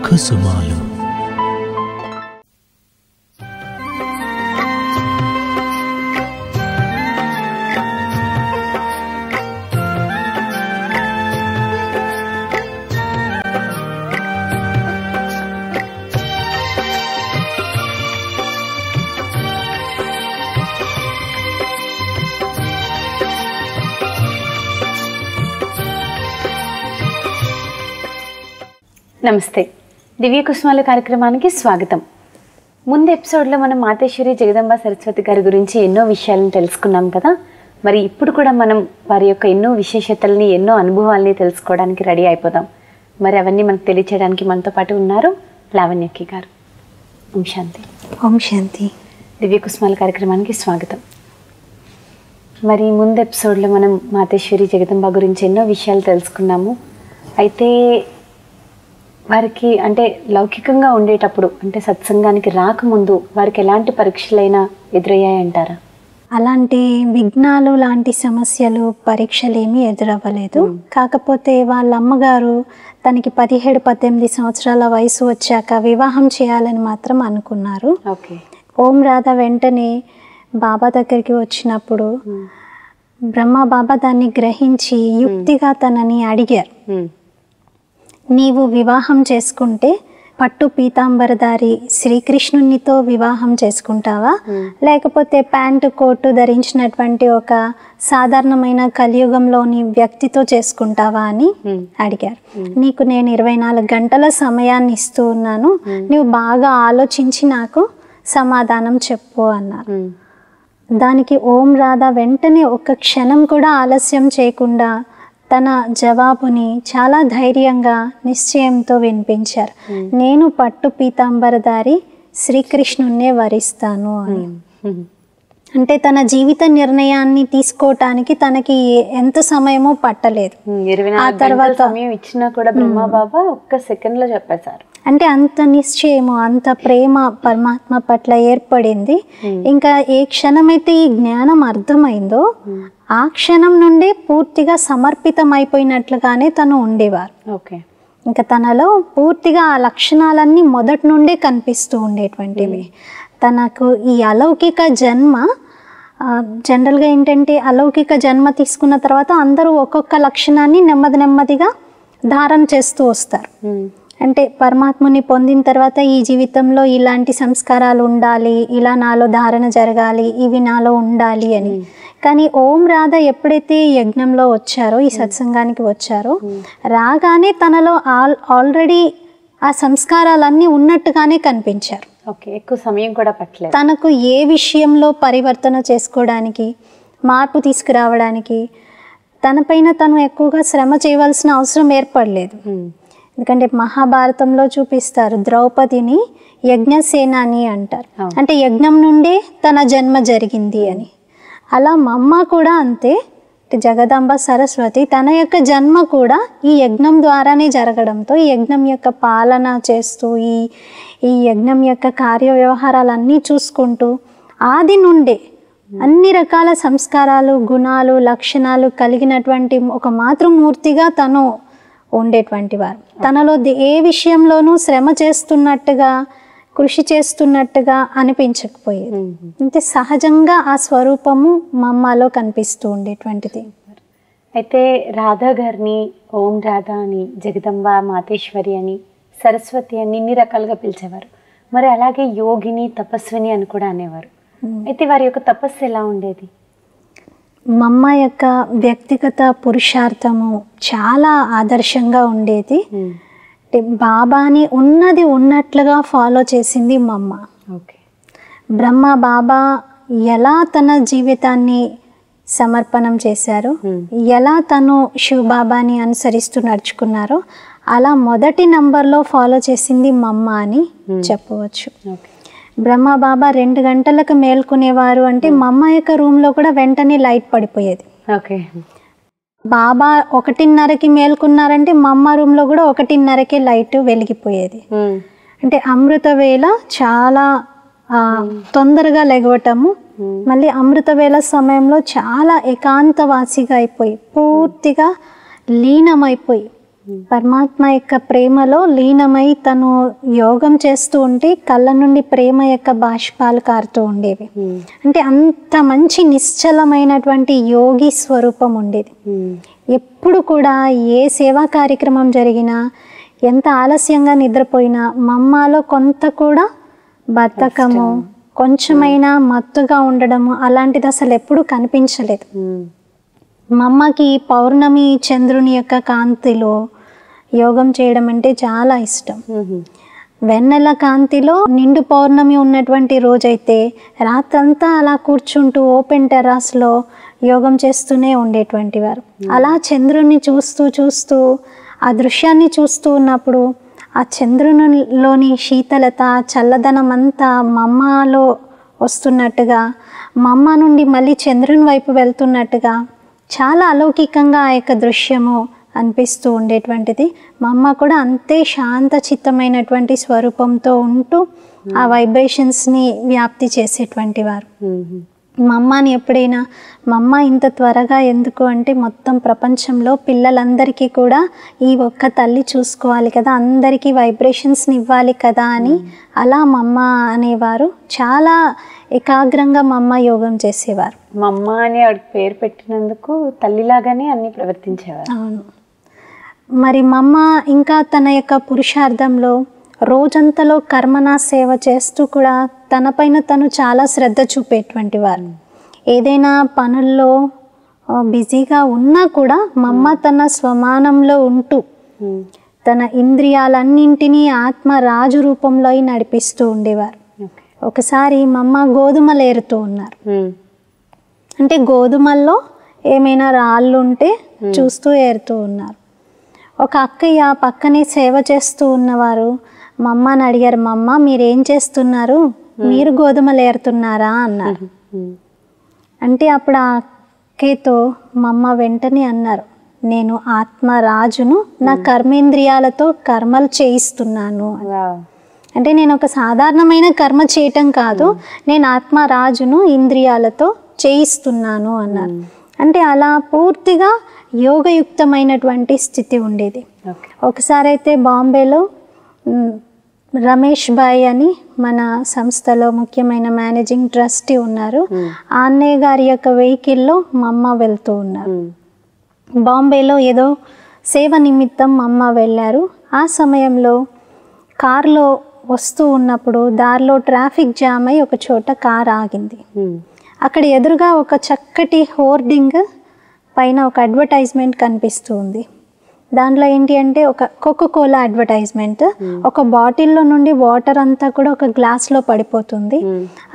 కుసుమాలు. నమస్తే, దివ్య కుసుమాలు కార్యక్రమానికి స్వాగతం. ముందు ఎపిసోడ్లో మనం మాతేశ్వరి జగదంబ సరస్వతి గారి గురించి ఎన్నో విషయాలను తెలుసుకున్నాం కదా. మరి ఇప్పుడు కూడా మనం వారి యొక్క ఎన్నో విశేషతల్ని, ఎన్నో అనుభవాల్ని తెలుసుకోవడానికి రెడీ అయిపోదాం. మరి అవన్నీ మనకు తెలియచేయడానికి మనతో పాటు ఉన్నారు లావణ్యకి గారు. ఓం శాంతి. ఓం శాంతి. దివ్య కుసుమాలు కార్యక్రమానికి స్వాగతం. మరి ముందు ఎపిసోడ్లో మనం మాతేశ్వరి జగదంబ గురించి ఎన్నో విషయాలు తెలుసుకున్నాము. అయితే వారికి అంటే లౌకికంగా ఉండేటప్పుడు, అంటే సత్సంగానికి రాకముందు వారికి ఎలాంటి పరీక్షలైనా ఎదురయ్యాయంటారా? అలాంటి విఘ్నాలు లాంటి సమస్యలు, పరీక్షలు ఏమీ ఎదురవ్వలేదు. కాకపోతే వాళ్ళ అమ్మగారు తనకి 17-18 సంవత్సరాల వయసు వచ్చాక వివాహం చేయాలని మాత్రం అనుకున్నారు. ఓం రాధ వెంటనే బాబా దగ్గరికి వచ్చినప్పుడు బ్రహ్మ బాబా దాన్ని గ్రహించి యుక్తిగా తనని అడిగారు, నీవు వివాహం చేసుకుంటే పట్టు పీతాంబరధారి శ్రీకృష్ణునితో వివాహం చేసుకుంటావా, లేకపోతే ప్యాంటు కోటు ధరించినటువంటి ఒక సాధారణమైన కలియుగంలోని వ్యక్తితో చేసుకుంటావా అని అడిగారు. నీకు నేను 24 గంటల సమయాన్ని ఇస్తూ ఉన్నాను, నువ్వు బాగా ఆలోచించి నాకు సమాధానం చెప్పు అన్నారు. దానికి ఓం రాధా వెంటనే ఒక్క క్షణం కూడా ఆలస్యం చేయకుండా తన జవాబుని చాలా ధైర్యంగా, నిశ్చయంతో వినిపించారు. నేను పట్టు పీతాంబరధారి శ్రీకృష్ణున్నే వరిస్తాను అని. అంటే తన జీవిత నిర్ణయాన్ని తీసుకోవటానికి తనకి ఎంత సమయమో పట్టలేదు. ఆ తర్వాత సమయం ఇచ్చినా కూడా బ్రహ్మబాబా ఒక్క సెకండ్ లో చెప్పేశారు. అంటే అంత నిశ్చయము, అంత ప్రేమ పరమాత్మ పట్ల ఏర్పడింది. ఇంకా ఏ క్షణమైతే ఈ జ్ఞానం అర్థమైందో ఆ క్షణం నుండి పూర్తిగా సమర్పితం అయిపోయినట్లుగానే తను ఉండేవారు. ఇంకా తనలో పూర్తిగా ఆ లక్షణాలన్నీ మొదటి నుండే కనిపిస్తూ ఉండేటువంటివి. తనకు ఈ అలౌకిక జన్మ, జనరల్గా ఏంటంటే అలౌకిక జన్మ తీసుకున్న తర్వాత అందరూ ఒక్కొక్క లక్షణాన్ని నెమ్మదిగా ధారణ చేస్తూ వస్తారు. అంటే పరమాత్ముని పొందిన తర్వాత ఈ జీవితంలో ఇలాంటి సంస్కారాలు ఉండాలి, ఇలా నాలో ధారణ జరగాలి, ఇవి నాలో ఉండాలి అని. కానీ ఓం రాధ ఎప్పుడైతే యజ్ఞంలో వచ్చారో, ఈ సత్సంగానికి వచ్చారో, రాగానే తనలో ఆల్రెడీ ఆ సంస్కారాలన్నీ ఉన్నట్టుగానే కనిపించారు. ఎక్కువ సమయం కూడా పట్టలేదు. తనకు ఏ విషయంలో పరివర్తన చేసుకోవడానికి, మార్పు తీసుకురావడానికి తనపైన తను ఎక్కువగా శ్రమ చేయవలసిన అవసరం ఏర్పడలేదు. ఎందుకంటే మహాభారతంలో చూపిస్తారు, ద్రౌపదిని యజ్ఞసేనాని అంటారు. అంటే యజ్ఞం నుండే తన జన్మ జరిగింది అని. అలా మా అమ్మ కూడా అంతే, జగదంబ సరస్వతి తన యొక్క జన్మ కూడా ఈ యజ్ఞం ద్వారానే జరగడంతో ఈ యజ్ఞం యొక్క పాలన చేస్తూ ఈ యజ్ఞం యొక్క కార్య వ్యవహారాలన్నీ చూసుకుంటూ ఆది నుండే అన్ని రకాల సంస్కారాలు, గుణాలు, లక్షణాలు కలిగినటువంటి ఒక మాతృమూర్తిగా తను ఉండేటువంటి వారు. తనలో ఏ విషయంలోనూ శ్రమ చేస్తున్నట్టుగా, కృషి చేస్తున్నట్టుగా అనిపించకపోయేది. అంటే సహజంగా ఆ స్వరూపము మా అమ్మలో కనిపిస్తూ ఉండేటువంటిది. అయితే రాధా గారిని ఓం రాధా అని, జగదంబ, మాతేశ్వరి అని, సరస్వతి అని ఇన్ని రకాలుగా పిలిచేవారు. మరి అలాగే యోగిని, తపస్విని అని కూడా అనేవారు. అయితే వారి యొక్క తపస్సు ఎలా ఉండేది? మా అమ్మ యొక్క వ్యక్తిగత పురుషార్థము చాలా ఆదర్శంగా ఉండేది. బాబాని ఉన్నది ఉన్నట్లుగా ఫాలో చేసింది మా అమ్మ. బ్రహ్మ బాబా ఎలా తన జీవితాన్ని సమర్పణం చేశారో, ఎలా తను శివబాబాని అనుసరిస్తూ నడుచుకున్నారో అలా మొదటి నంబర్లో ఫాలో చేసింది మా అమ్మ అని చెప్పవచ్చు. బ్రహ్మ బాబా 2 గంటలకు మేల్కొనేవారు అంటే మా అమ్మ యొక్క రూమ్లో కూడా వెంటనే లైట్ పడిపోయేది. బాబా 1:30కి మేల్కొన్నారంటే మా అమ్మ రూమ్లో కూడా 1:30కే లైట్ వెలిగిపోయేది. అంటే అమృత వేళ చాలా తొందరగా లెగవటము, మళ్ళీ అమృత వేళ సమయంలో చాలా ఏకాంతవాసిగా అయిపోయి పూర్తిగా లీనమైపోయి పరమాత్మ యొక్క ప్రేమలో లీనమై తను యోగం చేస్తూ ఉంటే కళ్ళ నుండి ప్రేమ యొక్క బాష్పాలు కారుతూ ఉండేవి. అంటే అంత మంచి నిశ్చలమైనటువంటి యోగి స్వరూపం ఉండేది. ఎప్పుడు కూడా ఏ సేవా కార్యక్రమం జరిగినా, ఎంత ఆలస్యంగా నిద్రపోయినా మమ్మాలో కొంత కూడా బద్ధకము, కొంచెమైనా మత్తుగా ఉండడము అలాంటిది అసలు ఎప్పుడు కనిపించలేదు. మమ్మకి పౌర్ణమి చంద్రుని యొక్క కాంతిలో యోగం చేయడం అంటే చాలా ఇష్టం. వెన్నెల కాంతిలో నిండు పౌర్ణమి ఉన్నటువంటి రోజైతే రాత్రంతా అలా కూర్చుంటూ ఓపెన్ టెర్రాస్లో యోగం చేస్తూనే ఉండేటువంటి వారు. అలా చంద్రుని చూస్తూ చూస్తూ ఆ దృశ్యాన్ని చూస్తూ ఉన్నప్పుడు ఆ చంద్రునిలోని శీతలత, చల్లదనం అంతా మమ్మలో వస్తున్నట్టుగా, మమ్మ నుండి మళ్ళీ చంద్రుని వైపు వెళ్తున్నట్టుగా చాలా అలౌకికంగా ఆ యొక్క దృశ్యము అనిపిస్తూ ఉండేటువంటిది. మా అమ్మ కూడా అంతే శాంత చిత్తమైనటువంటి స్వరూపంతో ఉంటూ ఆ వైబ్రేషన్స్ని వ్యాప్తి చేసేటువంటి వారు. మా అమ్మని ఎప్పుడైనా మా అమ్మ ఇంత త్వరగా ఎందుకు అంటే, మొత్తం ప్రపంచంలో పిల్లలందరికీ కూడా ఈ ఒక్క తల్లి చూసుకోవాలి కదా, అందరికీ వైబ్రేషన్స్ని ఇవ్వాలి కదా అని అలా మా అమ్మ అనేవారు. చాలా ఏకాగ్రంగా మా అమ్మ యోగం చేసేవారు. మా అమ్మ అని ఆవిడకి పేరు పెట్టినందుకు తల్లిలాగానే అన్ని ప్రవర్తించేవారు. అవును. మరి మా అమ్మ ఇంకా తన యొక్క పురుషార్థంలో రోజంతలో కర్మనా సేవ చేస్తూ కూడా తనపైన తను చాలా శ్రద్ధ చూపేటువంటి వారు. ఏదైనా పనుల్లో బిజీగా ఉన్నా కూడా మా అమ్మ తన స్వమానంలో ఉంటూ తన ఇంద్రియాలన్నింటినీ ఆత్మ రాజు రూపంలో నడిపిస్తూ ఉండేవారు. ఒకసారి మా అమ్మ గోధుమలు ఏరుతూ ఉన్నారు. అంటే గోధుమల్లో ఏమైనా రాళ్ళు ఉంటే చూస్తూ ఏరుతూ ఉన్నారు. ఒక అక్కయ్య పక్కనే సేవ చేస్తూ ఉన్నవారు మా అమ్మని అడిగారు, మా అమ్మ మీరేం చేస్తున్నారు, మీరు గోధుమలు ఏరుతున్నారా అన్నారు. అంటే అప్పుడు ఆ అక్కయ్యతో మా అమ్మ వెంటనే అన్నారు, నేను ఆత్మరాజును, నా కర్మేంద్రియాలతో కర్మలు చేయిస్తున్నాను. అంటే నేను ఒక సాధారణమైన కర్మ చేయటం కాదు, నేను ఆత్మరాజును ఇంద్రియాలతో చేయిస్తున్నాను అన్నారు. అంటే అలా పూర్తిగా యోగయుక్తమైనటువంటి స్థితి ఉండేది. ఒకసారి అయితే బాంబేలో రమేష్ భాయ్ అని మన సంస్థలో ముఖ్యమైన మేనేజింగ్ ట్రస్టీ ఉన్నారు. ఆ అన్నయ్య గారి యొక్క వెహికల్లో మా అమ్మ వెళ్తూ ఉన్నారు. బాంబేలో ఏదో సేవ నిమిత్తం మా అమ్మ వెళ్ళారు. ఆ సమయంలో కారులో వస్తూ ఉన్నప్పుడు దారిలో ట్రాఫిక్ జామ్ అయి ఒక చోట కార్ ఆగింది. అక్కడ ఎదురుగా ఒక చక్కటి హోర్డింగ్ పైన ఒక అడ్వర్టైజ్మెంట్ కనిపిస్తూ ఉంది. దాంట్లో ఏంటి అంటే ఒక కోకోకోలా అడ్వర్టైజ్మెంట్. ఒక బాటిల్లో నుండి వాటర్ అంతా కూడా ఒక గ్లాస్లో పడిపోతుంది.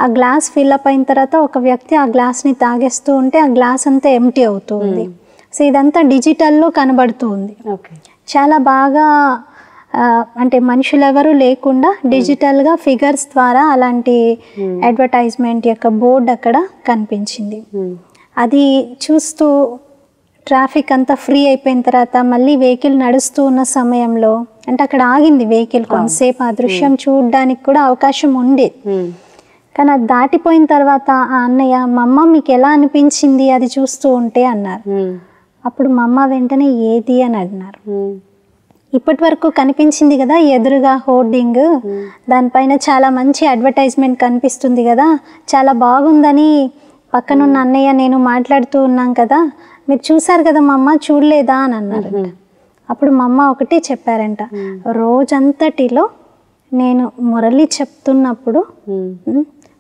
ఆ గ్లాస్ ఫిల్అప్ అయిన తర్వాత ఒక వ్యక్తి ఆ గ్లాస్ని తాగేస్తూ ఉంటే ఆ గ్లాస్ అంతా ఎంటీ అవుతూ ఉంది. సో ఇదంతా డిజిటల్లో కనబడుతూ ఉంది. చాలా బాగా అంటే మనుషులు ఎవరు లేకుండా డిజిటల్గా ఫిగర్స్ ద్వారా అలాంటి అడ్వర్టైజ్మెంట్ యొక్క బోర్డు అక్కడ కనిపించింది. అది చూస్తూ ట్రాఫిక్ అంతా ఫ్రీ అయిపోయిన తర్వాత మళ్ళీ వెహికల్ నడుస్తూ ఉన్న సమయంలో, అంటే అక్కడ ఆగింది వెహికల్ కొంతసేపు, ఆ దృశ్యం చూడడానికి కూడా అవకాశం ఉండేది. కానీ అది దాటిపోయిన తర్వాత ఆ అన్నయ్య, మా అమ్మ మీకు ఎలా అనిపించింది అది చూస్తూ ఉంటే అన్నారు. అప్పుడు మా అమ్మ వెంటనే ఏది అని అడిగినారు. ఇప్పటి వరకు కనిపించింది కదా ఎదురుగా హోర్డింగ్, దానిపైన చాలా మంచి అడ్వర్టైజ్మెంట్ కనిపిస్తుంది కదా, చాలా బాగుందని పక్కనున్న అన్నయ్య నేను మాట్లాడుతూ ఉన్నాం కదా, మీరు చూసారు కదా మా అమ్మ, చూడలేదా అని అన్నారంట. అప్పుడు మా అమ్మ ఒకటే చెప్పారంట, రోజంతటిలో నేను మురళి చెప్తున్నప్పుడు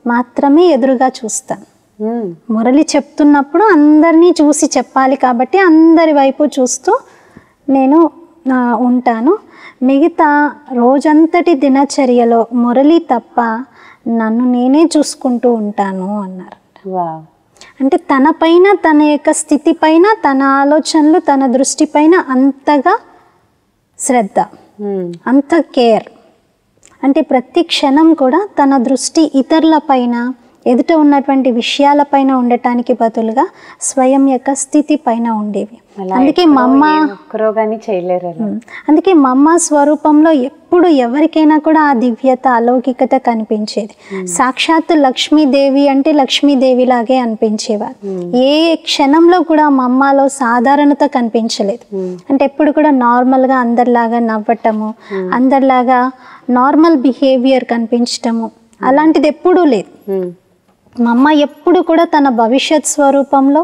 మాత్రమే ఎదురుగా చూస్తాను. మురళి చెప్తున్నప్పుడు అందరినీ చూసి చెప్పాలి కాబట్టి అందరి వైపు చూస్తూ నేను ఉంటాను. మిగతా రోజంతటి దినచర్యలో మురళి తప్ప నన్ను నేనే చూసుకుంటూ ఉంటాను అన్నారు. అంటే తన పైన, తన యొక్క స్థితి పైన, తన ఆలోచనలు, తన దృష్టి పైన అంతగా శ్రద్ధ, అంత కేర్. అంటే ప్రతి క్షణం కూడా తన దృష్టి ఇతరుల పైన, ఎదుట ఉన్నటువంటి విషయాలపైన ఉండటానికి బదులుగా స్వయం యొక్క స్థితి పైన ఉండేవి. అందుకే మమ్మ అందుకే మమ్మ స్వరూపంలో ఎప్పుడు ఎవరికైనా కూడా ఆ దివ్యత అలౌకికత కనిపించేది. సాక్షాత్ లక్ష్మీదేవి అంటే లక్ష్మీదేవి లాగే అనిపించేవారు. ఏ క్షణంలో కూడా మమ్మలో సాధారణత కనిపించలేదు. అంటే ఎప్పుడు కూడా నార్మల్గా అందరిలాగా నవ్వటము, అందరిలాగా నార్మల్ బిహేవియర్ కనిపించటము అలాంటిది ఎప్పుడూ లేదు. మా అమ్మ ఎప్పుడు కూడా తన భవిష్యత్ స్వరూపంలో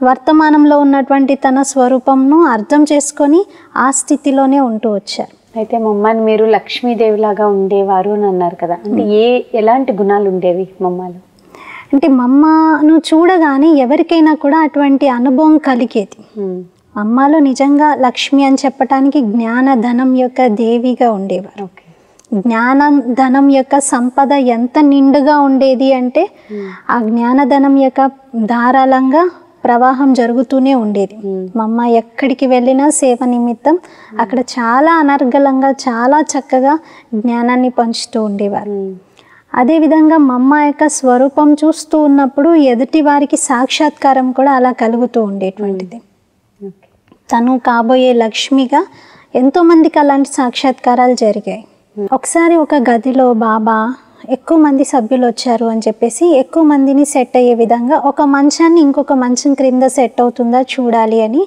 వర్తమానంలో ఉన్నటువంటి తన స్వరూపంను అర్థం చేసుకొని ఆ స్థితిలోనే ఉంటూ వచ్చారు. అయితే మమ్మని మీరు లక్ష్మీదేవి లాగా ఉండేవారు అని అన్నారు కదా, అంటే ఎలాంటి గుణాలు ఉండేవి మమ్మలో? అంటే మమ్మను చూడగానే ఎవరికైనా కూడా అటువంటి అనుభవం కలిగేది. అమ్మలో నిజంగా లక్ష్మి అని చెప్పటానికి జ్ఞాన ధనం యొక్క దేవిగా ఉండేవారు. జ్ఞానం ధనం యొక్క సంపద ఎంత నిండుగా ఉండేది అంటే ఆ జ్ఞానధనం యొక్క ధారాళంగా ప్రవాహం జరుగుతూనే ఉండేది. మా అమ్మ ఎక్కడికి వెళ్ళినా సేవ నిమిత్తం అక్కడ చాలా అనర్గళంగా చాలా చక్కగా జ్ఞానాన్ని పంచుతూ ఉండేవారు. అదేవిధంగా మా అమ్మ యొక్క స్వరూపం చూస్తూ ఉన్నప్పుడు ఎదుటి వారికి సాక్షాత్కారం కూడా అలా కలుగుతూ ఉండేటువంటిది. తను కాబోయే లక్ష్మిగా ఎంతోమందికి అలాంటి సాక్షాత్కారాలు జరిగాయి. ఒకసారి ఒక గదిలో బాబా ఎక్కువ మంది సభ్యులు వచ్చారు అని చెప్పేసి ఎక్కువ మందిని సెట్ అయ్యే విధంగా ఒక మంచాన్ని ఇంకొక మంచం క్రింద సెట్ అవుతుందా చూడాలి అని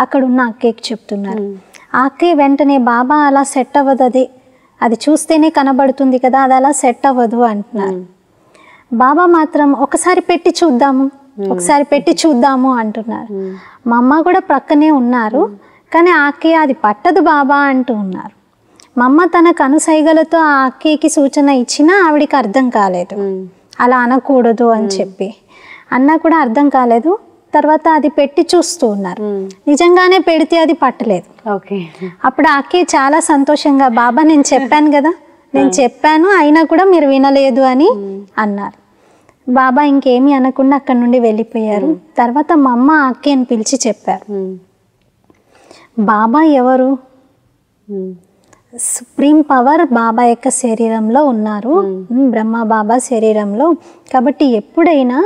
అక్కడున్న అక్కయ్యకి చెప్తున్నారు. ఆ అక్కయ్య వెంటనే బాబా అలా సెట్ అవ్వదు, అది చూస్తేనే కనబడుతుంది కదా, అది అలా సెట్ అవ్వదు అంటున్నారు. బాబా మాత్రం ఒకసారి పెట్టి చూద్దాము అంటున్నారు. మా అమ్మ కూడా ప్రక్కనే ఉన్నారు, కానీ ఆ అక్కయ్య అది పట్టదు బాబా అంటూ ఉన్నారు. మా అమ్మ తన కనుసైగలతో ఆ అక్కయ్యకి సూచన ఇచ్చినా ఆవిడికి అర్థం కాలేదు, అలా అనకూడదు అని చెప్పి అన్నా కూడా అర్థం కాలేదు. తర్వాత అది పెట్టి చూస్తూ ఉన్నారు. నిజంగానే పెడితే అది పట్టలేదు. అప్పుడు ఆ అక్కయ్య చాలా సంతోషంగా, బాబా నేను చెప్పాను అయినా కూడా మీరు వినలేదు అని అన్నారు. బాబా ఇంకేమీ అనకుండా అక్కడి నుండి వెళ్ళిపోయారు. తర్వాత మా అమ్మ ఆ అక్కయ్యని పిలిచి చెప్పారు, బాబా ఎవరు? సుప్రీం పవర్ బాబా యొక్క శరీరంలో ఉన్నారు, బ్రహ్మ బాబా శరీరంలో. కాబట్టి ఎప్పుడైనా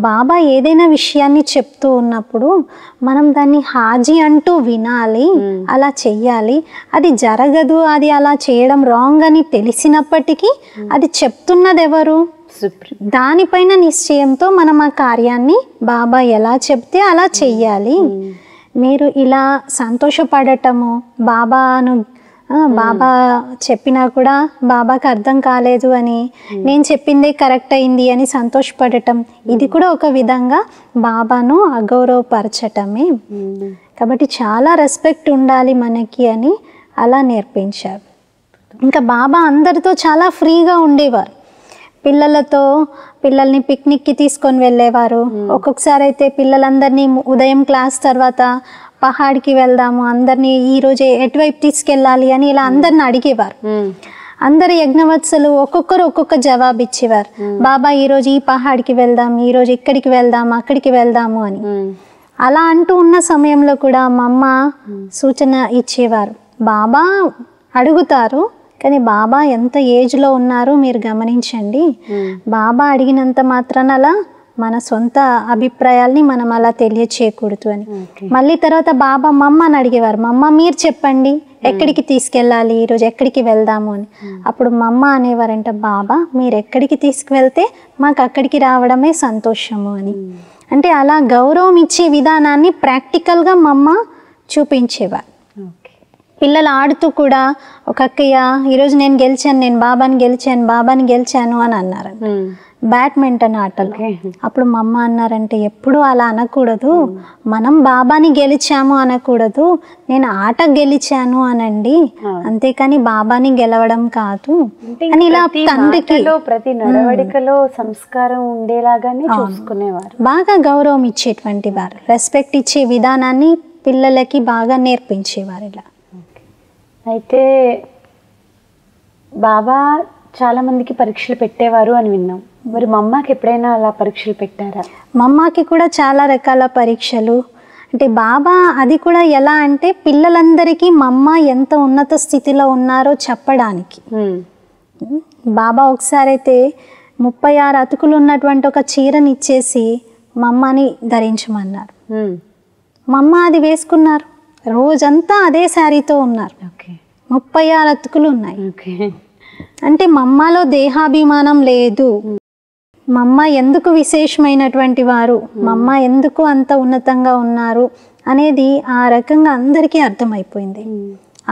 బాబా ఏదైనా విషయాన్ని చెప్తూ ఉన్నప్పుడు మనం దాన్ని హాజీ అంటూ వినాలి, అలా చెయ్యాలి. అది జరగదు, అది అలా చేయడం రాంగ్ అని తెలిసినప్పటికీ అది చెప్తున్నది ఎవరు? దానిపైన నిశ్చయంతో మనం ఆ కార్యాన్ని బాబా ఎలా చెప్తే అలా చెయ్యాలి. మీరు ఇలా సంతోషపడటము, బాబా చెప్పినా కూడా బాబాకి అర్థం కాలేదు అని, నేను చెప్పిందే కరెక్ట్ అయింది అని సంతోషపడటం, ఇది కూడా ఒక విధంగా బాబాను అగౌరవపరచటమే. కాబట్టి చాలా రెస్పెక్ట్ ఉండాలి మనకి అని అలా నేర్పించారు. ఇంకా బాబా అందరితో చాలా ఫ్రీగా ఉండేవారు. పిల్లల్ని పిక్నిక్కి తీసుకొని వెళ్ళేవారు. ఒక్కొక్కసారి అయితే పిల్లలందరినీ ఉదయం క్లాస్ తర్వాత పహాడ్కి వెళ్దాము, అందరినీ ఈరోజు ఎటువైపు తీసుకెళ్ళాలి అని ఇలా అందరిని అడిగేవారు. అందరు యజ్ఞవత్సలు ఒక్కొక్కరు ఒక్కొక్క జవాబు ఇచ్చేవారు. బాబా ఈరోజు ఈ పహాడ్కి వెళ్దాం, ఈరోజు ఇక్కడికి వెళ్దాం, అక్కడికి వెళ్దాము అని. అలా అంటూ ఉన్న సమయంలో కూడా మా అమ్మ సూచన ఇచ్చేవారు. బాబా అడుగుతారు, కానీ బాబా ఎంత ఏజ్లో ఉన్నారు మీరు గమనించండి. బాబా అడిగినంత మాత్రాన అలా మన సొంత అభిప్రాయాల్ని మనం అలా తెలియచేయకూడదు అని. మళ్ళీ తర్వాత బాబా మమ్మని అడిగేవారు, మమ్మ మీరు చెప్పండి ఎక్కడికి తీసుకెళ్ళాలి, ఈరోజు ఎక్కడికి వెళ్దాము అని. అప్పుడు మమ్మ అనేవారంట, బాబా మీరు ఎక్కడికి తీసుకువెళ్తే మాకు అక్కడికి రావడమే సంతోషము అని. అంటే అలా గౌరవం ఇచ్చే విధానాన్ని ప్రాక్టికల్గా మమ్మ చూపించేవారు. పిల్లలు ఆడుతూ కూడా ఒక అక్కయ్య ఈరోజు నేను బాబాని గెలిచాను అని అన్నారు బ్యాడ్మింటన్ ఆటలు. అప్పుడు మా అమ్మ అన్నారంటే, ఎప్పుడు అలా అనకూడదు, మనం బాబాని గెలిచాము అనకూడదు, నేను ఆట గెలిచాను అనండి, అంతేకాని బాబాని గెలవడం కాదు అని. ఇలా తండ్రికి ప్రతి నడవడికలో సంస్కారం ఉండేలాగానే చూసుకునేవారు. బాగా గౌరవం ఇచ్చేటువంటి వారు, రెస్పెక్ట్ ఇచ్చే విధానాన్ని పిల్లలకి బాగా నేర్పించేవారు. ఇలా అయితే బాబా చాలా మందికి పరీక్షలు పెట్టేవారు అని విన్నాం. మరి మా అమ్మకి ఎప్పుడైనా అలా పరీక్షలు పెట్టారా? మా అమ్మకి కూడా చాలా రకాల పరీక్షలు. అంటే బాబా అది కూడా ఎలా అంటే పిల్లలందరికీ మా అమ్మ ఎంత ఉన్నత స్థితిలో ఉన్నారో చెప్పడానికి. బాబా ఒకసారి అయితే 36 అతుకులు ఉన్నటువంటి ఒక చీరని ఇచ్చేసి మా అమ్మని ధరించమన్నారు. మా అమ్మ అది వేసుకున్నారు, రోజంతా అదే శారీతో ఉన్నారు. 36 అతుకులు ఉన్నాయి. అంటే మా అమ్మలో దేహాభిమానం లేదు. మా అమ్మ ఎందుకు విశేషమైనటువంటి వారు, మా అమ్మ ఎందుకు అంత ఉన్నతంగా ఉన్నారు అనేది ఆ రకంగా అందరికీ అర్థమైపోయింది.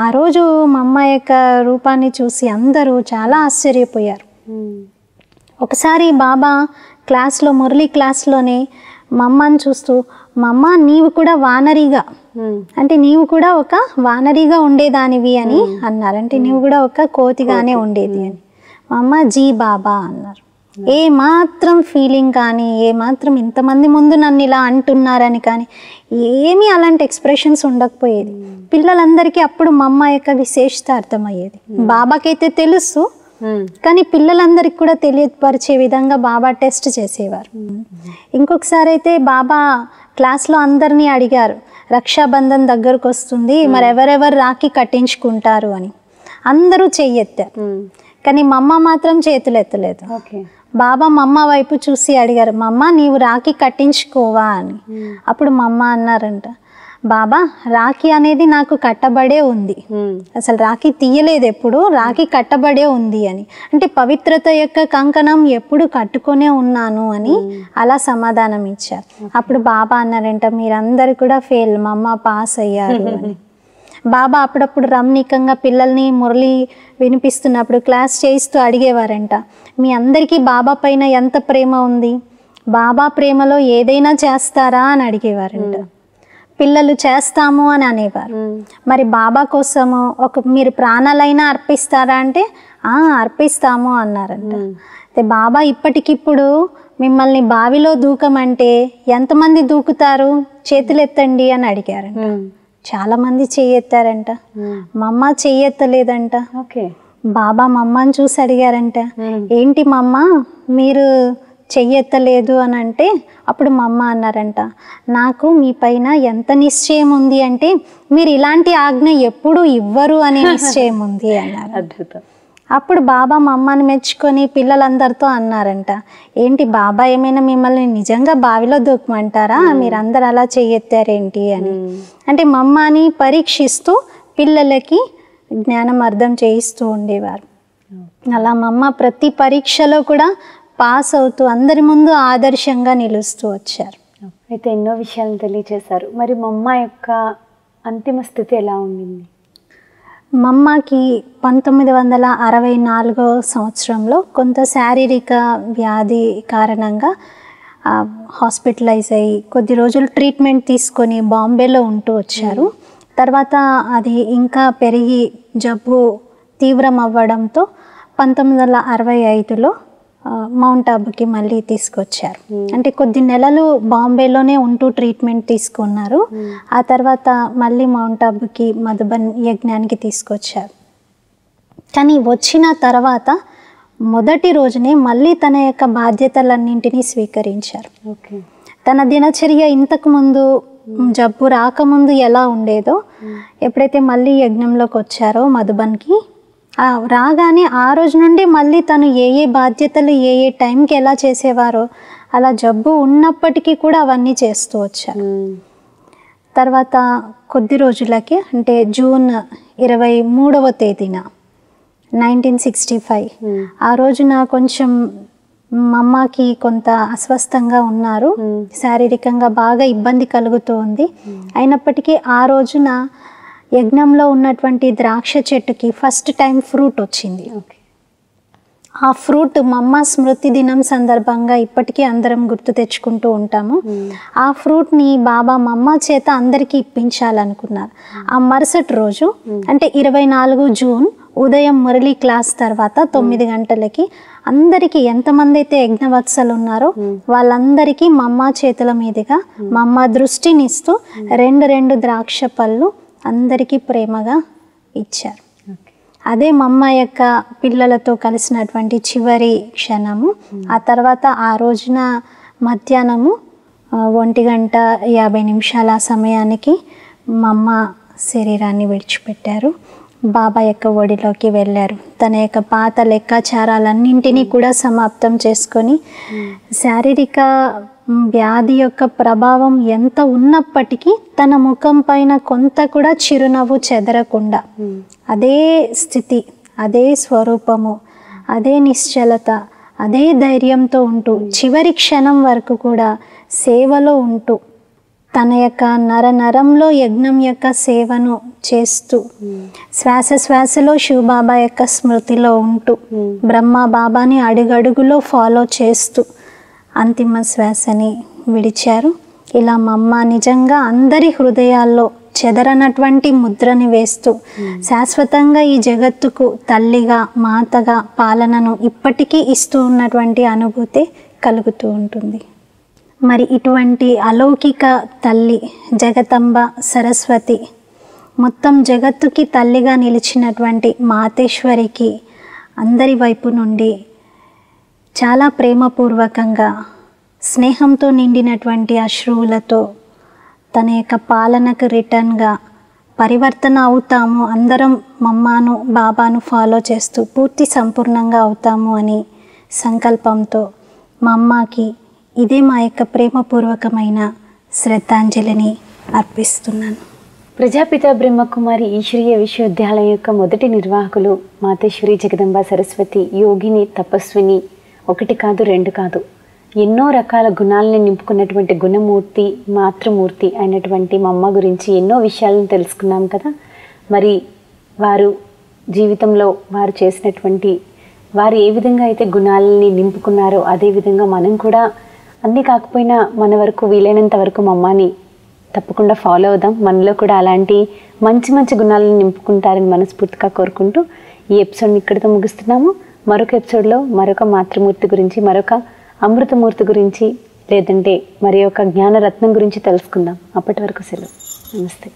ఆ రోజు మా అమ్మ యొక్క రూపాన్ని చూసి అందరూ చాలా ఆశ్చర్యపోయారు. ఒకసారి బాబా క్లాస్లో, మురళి క్లాస్లోనే మా అమ్మని చూస్తూ, మా అమ్మ నీవు కూడా వానరిగా, అంటే నీవు కూడా ఒక వానరిగా ఉండేదానివి అని అన్నారు. అంటే నీవు కూడా ఒక కోతిగానే ఉండేది అని. మా అమ్మ జీ బాబా అన్నారు. ఏ మాత్రం ఫీలింగ్ కానీ, ఏ మాత్రం ఇంతమంది ముందు నన్ను ఇలా అంటున్నారని కానీ ఏమీ అలాంటి ఎక్స్ప్రెషన్స్ ఉండకపోయేది. పిల్లలందరికీ అప్పుడు మా అమ్మ యొక్క విశేషత అర్థమయ్యేది. బాబాకైతే తెలుసు, కానీ పిల్లలందరికీ కూడా తెలియపరిచే విధంగా బాబా టెస్ట్ చేసేవారు. ఇంకొకసారి అయితే బాబా క్లాస్లో అందరినీ అడిగారు, రక్షాబంధన్ దగ్గరకు వస్తుంది, మరి ఎవరెవరు రాఖీ కట్టించుకుంటారు అని. అందరూ చెయ్యెత్తారు, కానీ మా అమ్మ మాత్రం చేతులు ఎత్తలేదు. బాబా మా అమ్మ వైపు చూసి అడిగారు, మా అమ్మ నీవు రాఖీ కట్టించుకోవా అని. అప్పుడు మా అమ్మ అన్నారంట, బాబా రాఖీ అనేది నాకు కట్టబడే ఉంది, అసలు రాఖీ తీయలేదు ఎప్పుడు, రాఖీ కట్టబడే ఉంది అని. అంటే పవిత్రత యొక్క కంకణం ఎప్పుడు కట్టుకొనే ఉన్నాను అని అలా సమాధానం ఇచ్చారు. అప్పుడు బాబా అన్నారంట, మీరందరూ కూడా ఫెయిల్, మా అమ్మ పాస్ అయ్యారు అని. బాబా అప్పుడప్పుడు రమణీకంగా పిల్లల్ని మురళి వినిపిస్తున్నప్పుడు క్లాస్ చేయిస్తూ అడిగేవారంట, మీ అందరికీ బాబా పైన ఎంత ప్రేమ ఉంది, బాబా ప్రేమలో ఏదైనా చేస్తారా అని అడిగేవారంట. పిల్లలు చేస్తాము అని అనేవారు. మరి బాబా కోసము మీరు ప్రాణాలైనా అర్పిస్తారా అంటే అర్పిస్తాము అన్నారంట. అయితే బాబా ఇప్పటికిప్పుడు మిమ్మల్ని బావిలో దూకమంటే ఎంతమంది దూకుతారు, చేతులు ఎత్తండి అని అడిగారంట. చాలా మంది చెయ్యెత్తారంట. మా అమ్మ చెయ్యెత్తలేదంట. బాబా మా అమ్మని చూసి అడిగారంట, ఏంటి మా అమ్మ మీరు చెయ్యెత్తలేదు అని అంటే, అప్పుడు మా అమ్మ అన్నారంట, నాకు మీ పైన ఎంత నిశ్చయం ఉంది అంటే మీరు ఇలాంటి ఆజ్ఞ ఎప్పుడు ఇవ్వరు అనే నిశ్చయం ఉంది అన్నారు. అద్భుతం. అప్పుడు బాబా మా అమ్మని మెచ్చుకొని పిల్లలందరితో అన్నారంట, ఏంటి బాబా ఏమైనా మిమ్మల్ని నిజంగా బావిలో దూకమంటారా, మీరందరూ అలా చెయ్యెత్తారేంటి అని. అంటే మా అమ్మని పరీక్షిస్తూ పిల్లలకి జ్ఞానం అర్థం చేయిస్తూ ఉండేవారు. అలా మా అమ్మ ప్రతి పరీక్షలో కూడా పాస్ అవుతూ అందరి ముందు ఆదర్శంగా నిలుస్తూ వచ్చారు. అయితే ఎన్నో విషయాలను తెలియచేశారు. మరి మా అమ్మ యొక్క అంతిమ స్థితి ఎలా ఉండింది? మా అమ్మకి 1964 సంవత్సరంలో కొంత శారీరక వ్యాధి కారణంగా హాస్పిటలైజ్ అయ్యి కొద్ది రోజులు ట్రీట్మెంట్ తీసుకొని బాంబేలో ఉంటూ వచ్చారు. తర్వాత అది ఇంకా పెరిగి జబ్బు తీవ్రం అవ్వడంతో 1965లో మౌంట్ ఆబుకి మళ్ళీ తీసుకొచ్చారు. అంటే కొద్ది నెలలు బాంబేలోనే ఉంటూ ట్రీట్మెంట్ తీసుకున్నారు. ఆ తర్వాత మళ్ళీ మౌంట్ ఆబుకి మధుబన్ యజ్ఞానికి తీసుకొచ్చారు. కానీ వచ్చిన తర్వాత మొదటి రోజునే మళ్ళీ తన యొక్క బాధ్యతలన్నింటినీ స్వీకరించారు. తన దినచర్య ఇంతకుముందు జబ్బు రాకముందు ఎలా ఉండేదో, ఎప్పుడైతే మళ్ళీ యజ్ఞంలోకి వచ్చారో మధుబన్కి, రాగానే ఆ రోజు నుండి మళ్ళీ తను ఏ ఏ బాధ్యతలు ఏ ఏ టైంకి ఎలా చేసేవారో అలా జబ్బు ఉన్నప్పటికీ కూడా అవన్నీ చేస్తూ వచ్చారు. తర్వాత కొద్ది రోజులకి, అంటే జూన్ 23వ తేదీన 1965 ఆ రోజున కొంచెం మా అమ్మకి కొంత అస్వస్థంగా ఉన్నారు, శారీరకంగా బాగా ఇబ్బంది కలుగుతూ ఉంది. అయినప్పటికీ ఆ రోజున యజ్ఞంలో ఉన్నటువంటి ద్రాక్ష చెట్టుకి ఫస్ట్ టైం ఫ్రూట్ వచ్చింది. ఆ ఫ్రూట్ మా అమ్మ స్మృతి దినం సందర్భంగా ఇప్పటికీ అందరం గుర్తు తెచ్చుకుంటూ ఉంటాము. ఆ ఫ్రూట్ని బాబా మా అమ్మ చేత అందరికీ ఇప్పించాలనుకున్నారు. ఆ మరుసటి రోజు అంటే 24 జూన్ ఉదయం మురళి క్లాస్ తర్వాత 9 గంటలకి అందరికీ ఎంతమంది అయితే యజ్ఞవత్సలు ఉన్నారో వాళ్ళందరికీ మా అమ్మ చేతుల మీదుగా మా అమ్మ దృష్టినిస్తూ 2 ద్రాక్ష పళ్ళు అందరికీ ప్రేమగా ఇచ్చారు. అదే మా అమ్మ యొక్క పిల్లలతో కలిసినటువంటి చివరి క్షణము. ఆ తర్వాత ఆ రోజున మధ్యాహ్నము 1:50 సమయానికి మా అమ్మ శరీరాన్ని విడిచిపెట్టారు. బాబా యొక్క ఒడిలోకి వెళ్ళారు. తన యొక్క పాత లెక్కాచారాలన్నింటినీ కూడా సమాప్తం చేసుకొని శారీరక వ్యాధి యొక్క ప్రభావం ఎంత ఉన్నప్పటికీ తన ముఖం పైన కొంత కూడా చిరునవ్వు చెదరకుండా అదే స్థితి, అదే స్వరూపము, అదే నిశ్చలత, అదే ధైర్యంతో ఉంటూ చివరి క్షణం వరకు కూడా సేవలో ఉంటూ తన యొక్క నరంలో యజ్ఞం యొక్క సేవను చేస్తూ శ్వాస శ్వాసలో శివబాబా యొక్క స్మృతిలో ఉంటూ బ్రహ్మ బాబాని అడుగడుగులో ఫాలో చేస్తూ అంతిమ శ్వాసని విడిచారు. ఇలా మమ్మ నిజంగా అందరి హృదయాల్లో చెదరనటువంటి ముద్రని వేస్తూ శాశ్వతంగా ఈ జగత్తుకు తల్లిగా మాతగా పాలనను ఇప్పటికీ ఇస్తూ ఉన్నటువంటి అనుభూతి కలుగుతూ ఉంటుంది. మరి ఇటువంటి అలౌకిక తల్లి జగతంబ సరస్వతి మొత్తం జగత్తుకి తల్లిగా నిలిచినటువంటి మాతేశ్వరికి అందరి వైపు నుండి చాలా ప్రేమపూర్వకంగా స్నేహంతో నిండినటువంటి అశ్రువులతో తన యొక్క పాలనకు రిటర్న్గా పరివర్తన అవుతాము, అందరం మమ్మాను బాబాను ఫాలో చేస్తూ పూర్తి సంపూర్ణంగా అవుతాము అని సంకల్పంతో మా అమ్మకి ఇదే మా యొక్క ప్రేమపూర్వకమైన శ్రద్ధాంజలిని అర్పిస్తున్నాను. ప్రజాపిత బ్రహ్మకుమారి ఈశ్వరీయ విశ్వవిద్యాలయం యొక్క మొదటి నిర్వాహకులు మాతేశ్వరి జగదంబ సరస్వతి యోగిని, తపస్విని, ఒకటి కాదు రెండు కాదు, ఎన్నో రకాల గుణాలను నింపుకున్నటువంటి గుణమూర్తి, మాతృమూర్తి అయినటువంటి మా అమ్మ గురించి ఎన్నో విషయాలను తెలుసుకున్నాం కదా. మరి వారు జీవితంలో వారు చేసినటువంటి వారు ఏ విధంగా అయితే గుణాలని నింపుకున్నారో అదేవిధంగా మనం కూడా అన్నీ కాకపోయినా మన వరకు వీలైనంత వరకు మా అమ్మని తప్పకుండా ఫాలో అవుదాం. మనలో కూడా అలాంటి మంచి మంచి గుణాలను నింపుకుంటారని మనస్ఫూర్తిగా కోరుకుంటూ ఈ ఎపిసోడ్ని ఇక్కడితో ముగిస్తున్నాము. మరొక ఎపిసోడ్లో మరొక మాతృమూర్తి గురించి, మరొక అమృతమూర్తి గురించి, లేదంటే మరి ఒక జ్ఞానరత్నం గురించి తెలుసుకుందాం. అప్పటి వరకు సెలవు. నమస్తే.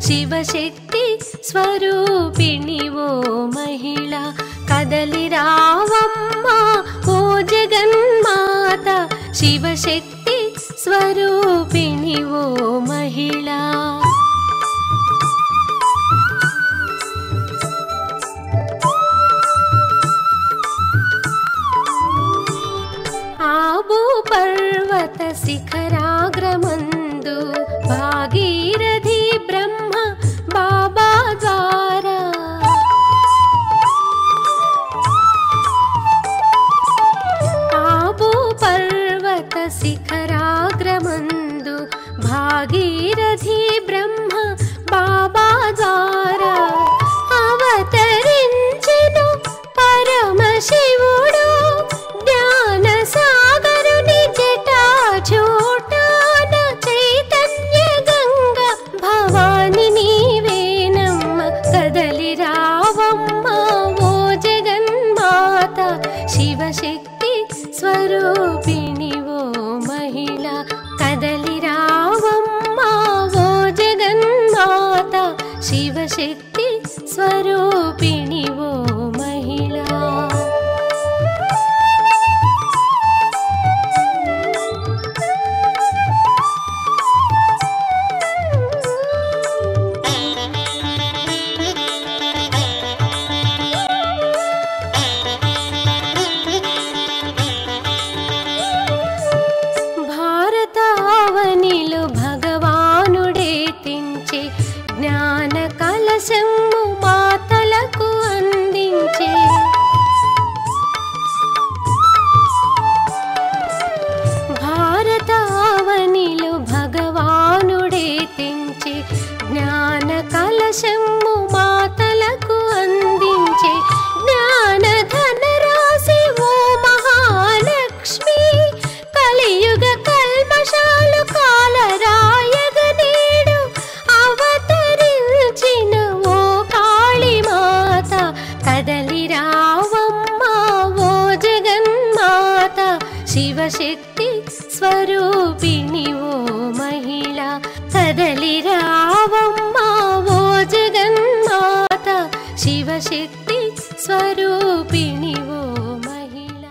శివశక్తి స్వరూపిణి ఓ మహిళ, కదలి రావమ్మా ఓ జగన్మాత, శివశక్తి స్వరూపిణి ఓ మహిళ. ఆబు పర్వత శిఖరాగ్రమందు భాగీరథి బ్రహ్మ బాబా ద్వారా, ఆబు పర్వత శిఖరాగ్రమందు భాగీరథి బ్రహ్మ బాబా ద్వారా అవతరించెను పరమశివుడు జ్ఞాన సాగరుని జటాజూటాన చైతన్య గంగ భవాని నీవేనమ్మ, కదలి రావమ్మ ఓ జగన్మాత, శివశక్తి స్వరూపిణి ఓ మహిళ, కదలి రావమ్మ ఓ జగన్మాత, శివశక్తి స్వరూపిణి ఓ మహిళ. భారతావనిలో భగవానుడే తెంచే జ్ఞాన కలశము మాతలకు అందించే, భారతావనిలో భగవానుడే తెంచే జ్ఞాన కలశము మాతలకు అందించే, జ్ఞాన ధనరాశి ఓ మహాలక్ష్మి, కలియుగ కల్మషాలు కాలరాయగ నేడు అవతరించిన ఓ కాళీమాత, కదలి రావమ్మ ఓ జగన్మాత, శివశక్తి స్వరూపిణి ఓ మహిళ, కదలి రావమ్మ ఓ జగన్మాత, శివశక్తి స్వరూపిణి ఓ మహిళ.